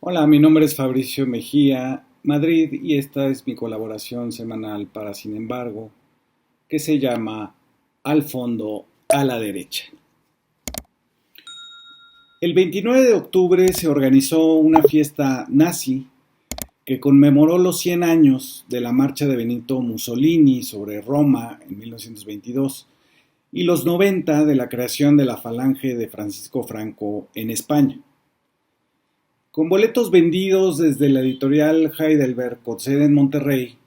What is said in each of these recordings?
Hola, mi nombre es Fabricio Mejía Madrid y esta es mi colaboración semanal para Sin embargo, que se llama Al fondo a la derecha. El 29 de octubre se organizó una fiesta nazi que conmemoró los 100 años de la marcha de Benito Mussolini sobre Roma en 1922 y los 90 de la creación de la Falange de Francisco Franco en España. Con boletos vendidos desde la editorial Heidelberg con sede en Monterrey,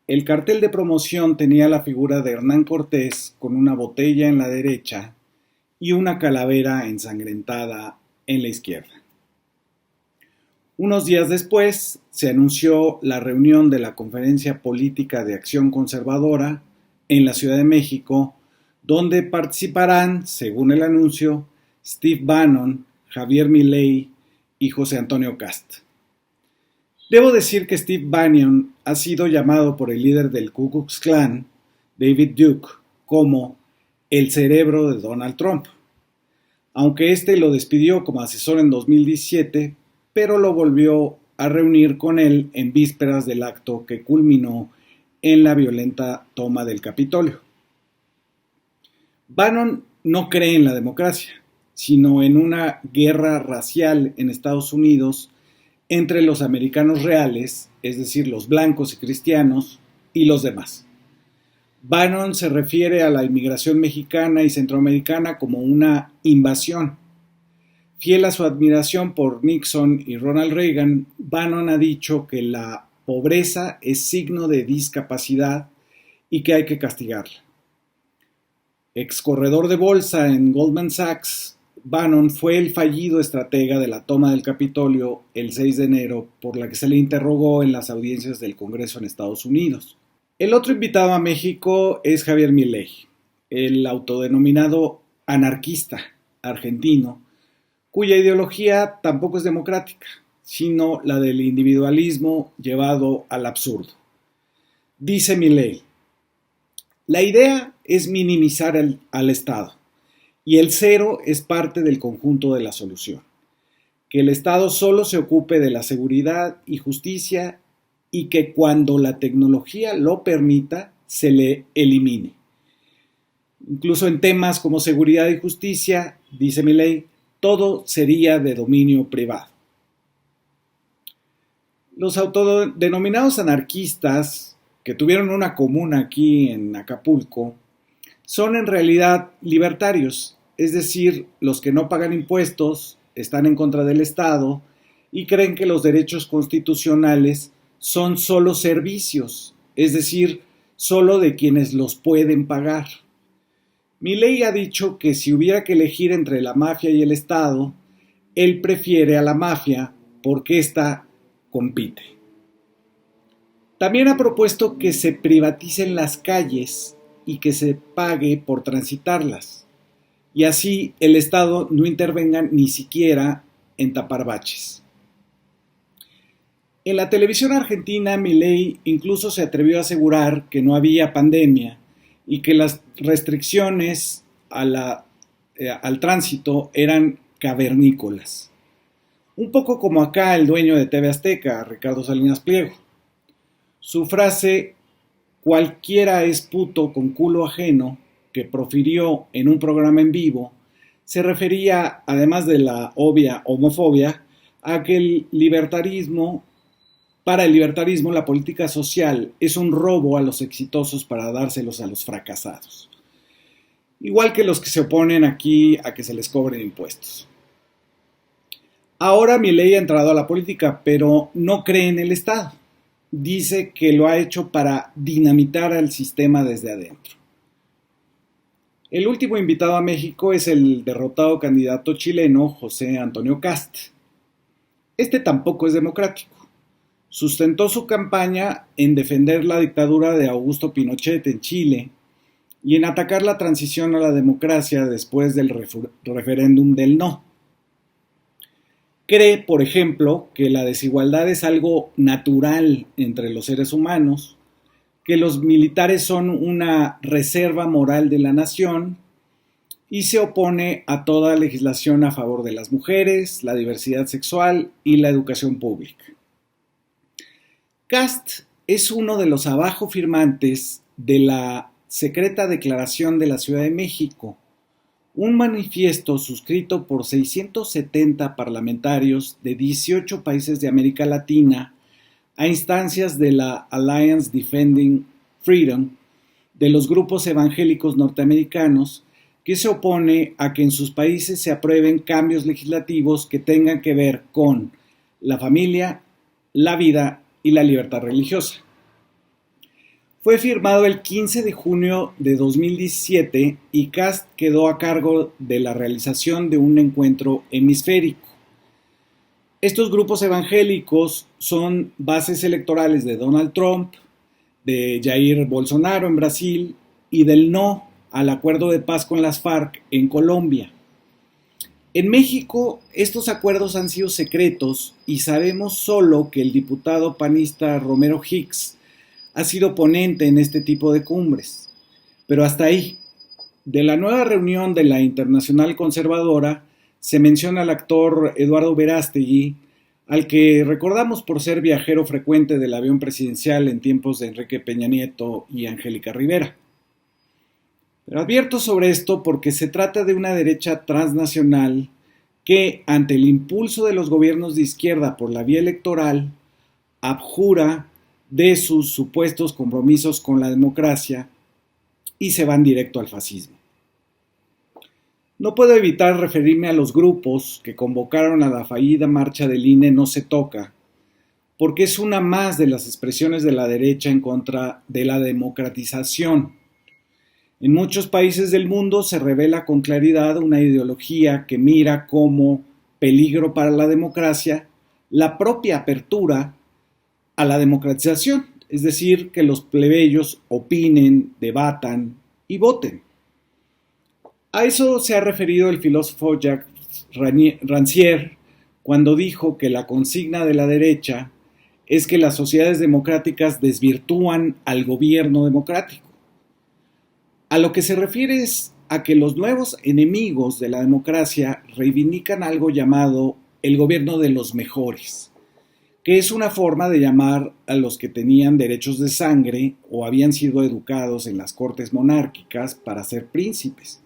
el cartel de promoción tenía la figura de Hernán Cortés con una botella en la derecha y una calavera ensangrentada en la izquierda. Unos días después se anunció la reunión de la Conferencia Política de Acción Conservadora en la Ciudad de México, donde participarán, según el anuncio, Steve Bannon, Javier Milei y José Antonio Cast. Debo decir que Steve Bannon ha sido llamado por el líder del Ku Klux Klan, David Duke, como el cerebro de Donald Trump, aunque este lo despidió como asesor en 2017, pero lo volvió a reunir con él en vísperas del acto que culminó en la violenta toma del Capitolio. Bannon no cree en la democracia, sino en una guerra racial en Estados Unidos entre los americanos reales, es decir, los blancos y cristianos, y los demás. Bannon se refiere a la inmigración mexicana y centroamericana como una invasión. Fiel a su admiración por Nixon y Ronald Reagan, Bannon ha dicho que la pobreza es signo de discapacidad y que hay que castigarla. Ex corredor de bolsa en Goldman Sachs, Bannon fue el fallido estratega de la toma del Capitolio el 6 de enero, por la que se le interrogó en las audiencias del Congreso en Estados Unidos. El otro invitado a México es Javier Milei, el autodenominado anarquista argentino, cuya ideología tampoco es democrática, sino la del individualismo llevado al absurdo. Dice Milei: la idea es minimizar al Estado, y el cero es parte del conjunto de la solución. Que el Estado solo se ocupe de la seguridad y justicia y que cuando la tecnología lo permita, se le elimine. Incluso en temas como seguridad y justicia, dice Milei, todo sería de dominio privado. Los autodenominados anarquistas, que tuvieron una comuna aquí en Acapulco, son en realidad libertarios, es decir, los que no pagan impuestos, están en contra del Estado y creen que los derechos constitucionales son solo servicios, es decir, solo de quienes los pueden pagar. Milei ha dicho que si hubiera que elegir entre la mafia y el Estado, él prefiere a la mafia porque ésta compite. También ha propuesto que se privaticen las calles y que se pague por transitarlas, y así el Estado no intervenga ni siquiera en tapar baches. En la televisión argentina, Milei incluso se atrevió a asegurar que no había pandemia y que las restricciones al tránsito eran cavernícolas. Un poco como acá el dueño de TV Azteca, Ricardo Salinas Pliego. Su frase "cualquiera es puto con culo ajeno", que profirió en un programa en vivo, se refería, además de la obvia homofobia, a que para el libertarismo la política social es un robo a los exitosos para dárselos a los fracasados. Igual que los que se oponen aquí a que se les cobren impuestos. Ahora Milei ha entrado a la política, pero no cree en el Estado. Dice que lo ha hecho para dinamitar al sistema desde adentro. El último invitado a México es el derrotado candidato chileno José Antonio Cast. Este tampoco es democrático. Sustentó su campaña en defender la dictadura de Augusto Pinochet en Chile y en atacar la transición a la democracia después del referéndum del no. Cree, por ejemplo, que la desigualdad es algo natural entre los seres humanos, que los militares son una reserva moral de la nación y se opone a toda legislación a favor de las mujeres, la diversidad sexual y la educación pública. Kast es uno de los abajo firmantes de la secreta Declaración de la Ciudad de México, un manifiesto suscrito por 670 parlamentarios de 18 países de América Latina a instancias de la Alliance Defending Freedom, de los grupos evangélicos norteamericanos, que se opone a que en sus países se aprueben cambios legislativos que tengan que ver con la familia, la vida y la libertad religiosa. Fue firmado el 15 de junio de 2017 y Kast quedó a cargo de la realización de un encuentro hemisférico. Estos grupos evangélicos son bases electorales de Donald Trump, de Jair Bolsonaro en Brasil y del no al acuerdo de paz con las FARC en Colombia. En México, estos acuerdos han sido secretos y sabemos solo que el diputado panista Romero Hicks ha sido ponente en este tipo de cumbres. Pero hasta ahí. De la nueva reunión de la Internacional Conservadora se menciona al actor Eduardo Verástegui, al que recordamos por ser viajero frecuente del avión presidencial en tiempos de Enrique Peña Nieto y Angélica Rivera. Pero advierto sobre esto porque se trata de una derecha transnacional que, ante el impulso de los gobiernos de izquierda por la vía electoral, abjura de sus supuestos compromisos con la democracia y se van directo al fascismo. No puedo evitar referirme a los grupos que convocaron a la fallida marcha del INE No se toca, porque es una más de las expresiones de la derecha en contra de la democratización. En muchos países del mundo se revela con claridad una ideología que mira como peligro para la democracia la propia apertura a la democratización, es decir, que los plebeyos opinen, debatan y voten. A eso se ha referido el filósofo Jacques Rancière cuando dijo que la consigna de la derecha es que las sociedades democráticas desvirtúan al gobierno democrático. A lo que se refiere es a que los nuevos enemigos de la democracia reivindican algo llamado el gobierno de los mejores, que es una forma de llamar a los que tenían derechos de sangre o habían sido educados en las cortes monárquicas para ser príncipes.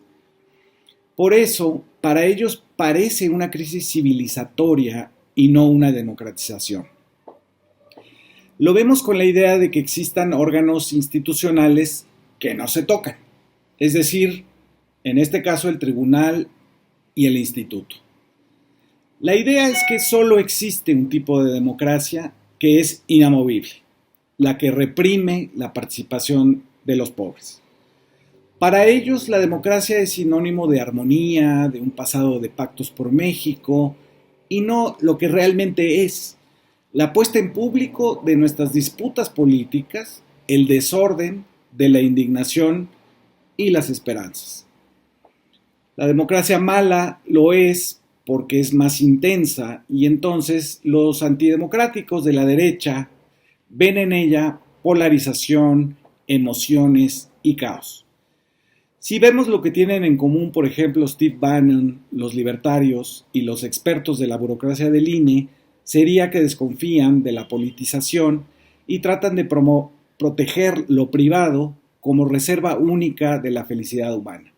Por eso, para ellos parece una crisis civilizatoria y no una democratización. Lo vemos con la idea de que existan órganos institucionales que no se tocan, es decir, en este caso el tribunal y el instituto. La idea es que solo existe un tipo de democracia que es inamovible, la que reprime la participación de los pobres. Para ellos la democracia es sinónimo de armonía, de un pasado de pactos por México, y no lo que realmente es, la puesta en público de nuestras disputas políticas, el desorden de la indignación y las esperanzas. La democracia mala lo es porque es más intensa y entonces los antidemocráticos de la derecha ven en ella polarización, emociones y caos. Si vemos lo que tienen en común, por ejemplo, Steve Bannon, los libertarios y los expertos de la burocracia del INE, sería que desconfían de la politización y tratan de proteger lo privado como reserva única de la felicidad humana.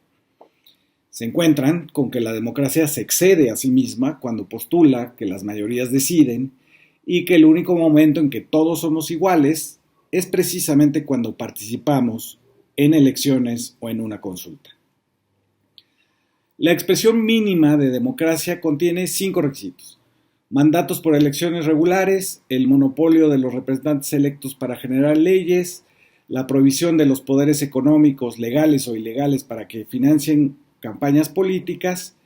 Se encuentran con que la democracia se excede a sí misma cuando postula que las mayorías deciden y que el único momento en que todos somos iguales es precisamente cuando participamos en elecciones o en una consulta. La expresión mínima de democracia contiene 5 requisitos: mandatos por elecciones regulares, el monopolio de los representantes electos para generar leyes, la prohibición de los poderes económicos, legales o ilegales, para que financien campañas políticas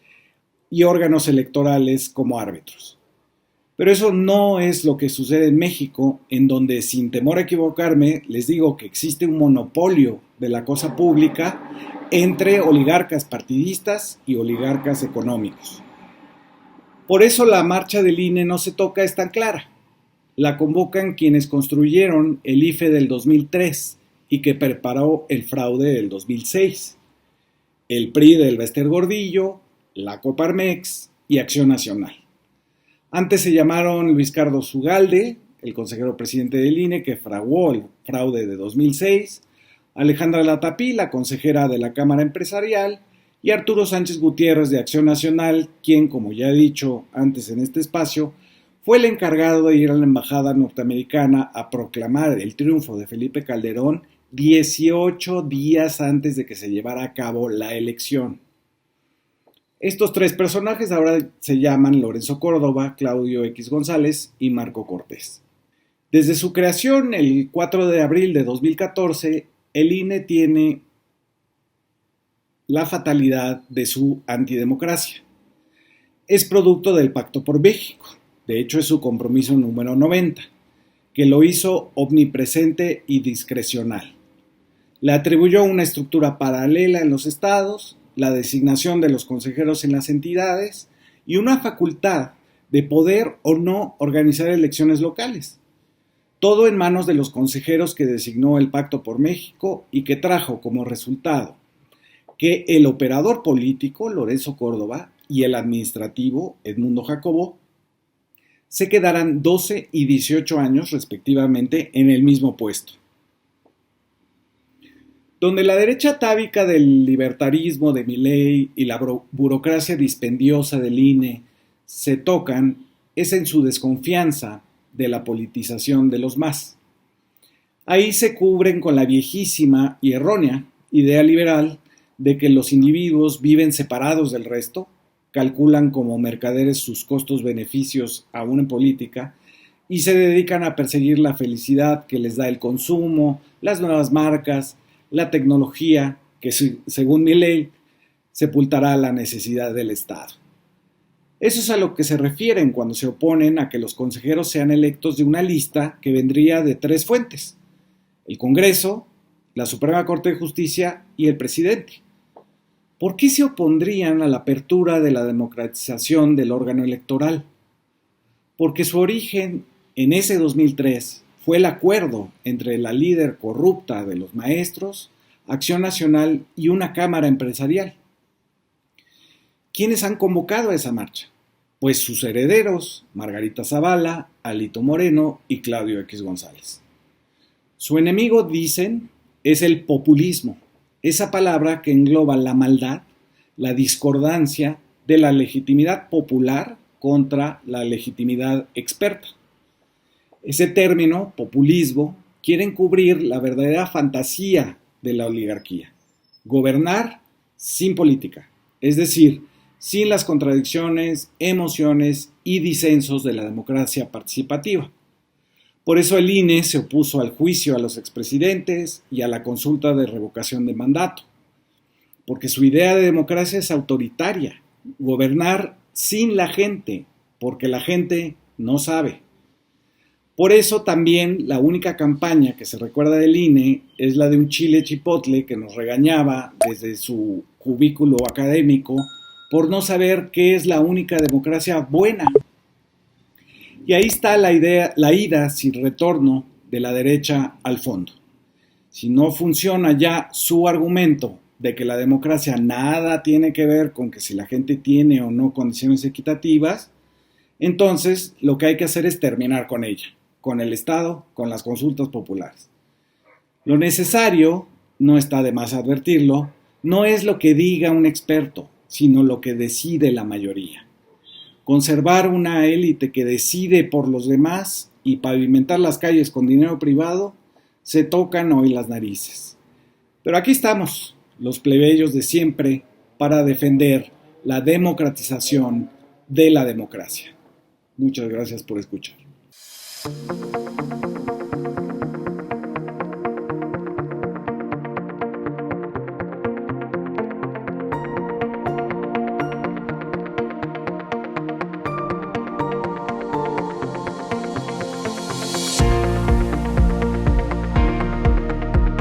y órganos electorales como árbitros. Pero eso no es lo que sucede en México, en donde, sin temor a equivocarme, les digo que existe un monopolio de la cosa pública entre oligarcas partidistas y oligarcas económicos. Por eso la marcha del INE No se toca es tan clara. La convocan quienes construyeron el IFE del 2003 y que preparó el fraude del 2006. el PRI del Bester Gordillo, la Coparmex y Acción Nacional. Antes se llamaron Luis Carlos Ugalde, el consejero presidente del INE que fraguó el fraude de 2006, Alejandra Latapí, la consejera de la Cámara Empresarial, y Arturo Sánchez Gutiérrez de Acción Nacional, quien, como ya he dicho antes en este espacio, fue el encargado de ir a la embajada norteamericana a proclamar el triunfo de Felipe Calderón 18 días antes de que se llevara a cabo la elección. Estos tres personajes ahora se llaman Lorenzo Córdoba, Claudio X González y Marco Cortés. Desde su creación, el 4 de abril de 2014, el INE tiene la fatalidad de su antidemocracia. Es producto del Pacto por México, de hecho es su compromiso número 90, que lo hizo omnipresente y discrecional. Le atribuyó una estructura paralela en los estados, la designación de los consejeros en las entidades y una facultad de poder o no organizar elecciones locales. Todo en manos de los consejeros que designó el Pacto por México y que trajo como resultado que el operador político, Lorenzo Córdoba, y el administrativo, Edmundo Jacobo, se quedaran 12 y 18 años respectivamente en el mismo puesto. Donde la derecha atávica del libertarismo de Milei y la burocracia dispendiosa del INE se tocan es en su desconfianza de la politización de los más. Ahí se cubren con la viejísima y errónea idea liberal de que los individuos viven separados del resto, calculan como mercaderes sus costos-beneficios aún en política y se dedican a perseguir la felicidad que les da el consumo, las nuevas marcas, la tecnología que, según Milei, sepultará la necesidad del Estado. Eso es a lo que se refieren cuando se oponen a que los consejeros sean electos de una lista que vendría de tres fuentes: el Congreso, la Suprema Corte de Justicia y el presidente. ¿Por qué se opondrían a la apertura de la democratización del órgano electoral? Porque su origen en ese 2003 fue el acuerdo entre la líder corrupta de los maestros, Acción Nacional y una cámara empresarial. ¿Quiénes han convocado a esa marcha? Pues sus herederos, Margarita Zavala, Alito Moreno y Claudio X González. Su enemigo, dicen, es el populismo, esa palabra que engloba la maldad, la discordancia de la legitimidad popular contra la legitimidad experta. Ese término, populismo, quiere cubrir la verdadera fantasía de la oligarquía: gobernar sin política, es decir, sin las contradicciones, emociones y disensos de la democracia participativa. Por eso el INE se opuso al juicio a los expresidentes y a la consulta de revocación de mandato, porque su idea de democracia es autoritaria, gobernar sin la gente, porque la gente no sabe. Por eso también la única campaña que se recuerda del INE es la de un chile chipotle que nos regañaba desde su cubículo académico por no saber qué es la única democracia buena. Y ahí está la ida sin retorno de la derecha al fondo. Si no funciona ya su argumento de que la democracia nada tiene que ver con que si la gente tiene o no condiciones equitativas, entonces lo que hay que hacer es terminar con ella, con el Estado, con las consultas populares. Lo necesario, no está de más advertirlo, no es lo que diga un experto, sino lo que decide la mayoría. Conservar una élite que decide por los demás y pavimentar las calles con dinero privado, se tocan hoy las narices. Pero aquí estamos, los plebeyos de siempre, para defender la democratización de la democracia. Muchas gracias por escuchar.